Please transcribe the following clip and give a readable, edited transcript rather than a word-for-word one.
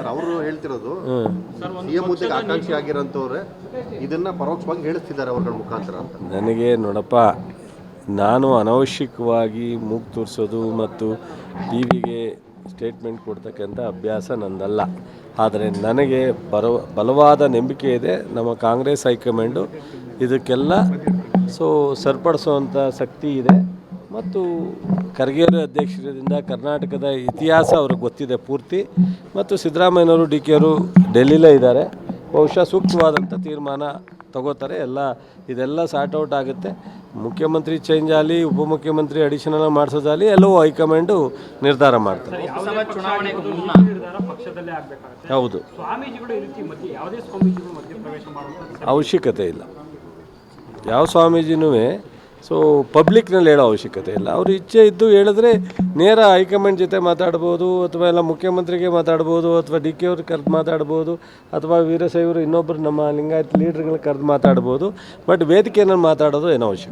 ಅವರು ಹೇಳ್ತಿರೋದು ಸಿಎಂ ಹುದ್ದೆಗೆ ಆಕಾಂಕ್ಷಿ ಆಗಿರೋಂಥವ್ರೆ ಇದನ್ನ ಪರೋಕ್ಷವಾಗಿ ಹೇಳಿಸ್ತಿದ್ದಾರೆ ಅವ್ರಗಳ ಮುಖಾಂತರ ಅಂತ. ನನಗೆ ನೋಡಪ್ಪ, ನಾನು ಅನವಶ್ಯಕವಾಗಿ ಮೂಗು ತೋರಿಸೋದು ಮತ್ತು ಟಿ ವಿಗೆ ಸ್ಟೇಟ್ಮೆಂಟ್ ಕೊಡ್ತಕ್ಕಂಥ ಅಭ್ಯಾಸ ನಂದಲ್ಲ. ಆದರೆ ನನಗೆ ಬಲವಾದ ನಂಬಿಕೆ ಇದೆ, ನಮ್ಮ ಕಾಂಗ್ರೆಸ್ ಹೈಕಮಾಂಡು ಇದಕ್ಕೆಲ್ಲ ಸರಿಪಡಿಸುವಂಥ ಶಕ್ತಿ ಇದೆ. ಮತ್ತು ಖರ್ಗೆಯವರ ಅಧ್ಯಕ್ಷರಿಂದ ಕರ್ನಾಟಕದ ಇತಿಹಾಸ ಅವ್ರಿಗೆ ಗೊತ್ತಿದೆ ಪೂರ್ತಿ. ಮತ್ತು ಸಿದ್ದರಾಮಯ್ಯನವರು ಡಿ ಕೆ ಅವರು ಡೆಲ್ಲಿಲೇ ಇದ್ದಾರೆ, ಬಹುಶಃ ಸೂಕ್ತವಾದಂಥ ತೀರ್ಮಾನ ತಗೋತಾರೆ. ಇದೆಲ್ಲ ಸಾರ್ಟ್ ಔಟ್ ಆಗುತ್ತೆ. ಮುಖ್ಯಮಂತ್ರಿ ಚೇಂಜ್ ಆಗಲಿ, ಉಪಮುಖ್ಯಮಂತ್ರಿ ಅಡಿಷನಲ್ ಮಾಡಿಸೋದಾಗಲಿ ಎಲ್ಲವೂ ಹೈಕಮಾಂಡು ನಿರ್ಧಾರ ಮಾಡ್ತಾರೆ. ಹೌದು, ಅವಶ್ಯಕತೆ ಇಲ್ಲ. ಯಾವ ಸ್ವಾಮೀಜಿನೂ ಪಬ್ಲಿಕ್ನಲ್ಲಿ ಹೇಳೋ ಅವಶ್ಯಕತೆ ಇಲ್ಲ. ಅವ್ರ ಇಚ್ಛೆ ಇದ್ದು ಹೇಳಿದ್ರೆ ನೇರ ಹೈಕಮಾಂಡ್ ಜೊತೆ ಮಾತಾಡ್ಬೋದು, ಅಥವಾ ಎಲ್ಲ ಮುಖ್ಯಮಂತ್ರಿಗೆ ಮಾತಾಡ್ಬೋದು, ಅಥವಾ ಡಿ ಕೆ ಅವ್ರಿಗೆ ಕರೆದು ಮಾತಾಡ್ಬೋದು, ಅಥವಾ ವೀರಶೈವರು ಇನ್ನೊಬ್ಬರು ನಮ್ಮ ಲಿಂಗಾಯತ್ ಲೀಡ್ರ್ಗಳನ್ನ ಕರೆದು ಮಾತಾಡ್ಬೋದು. ಬಟ್ ವೇದಿಕೆಯಲ್ಲಿ ಮಾತಾಡೋದು ಏನೋ ಅವಶ್ಯಕ.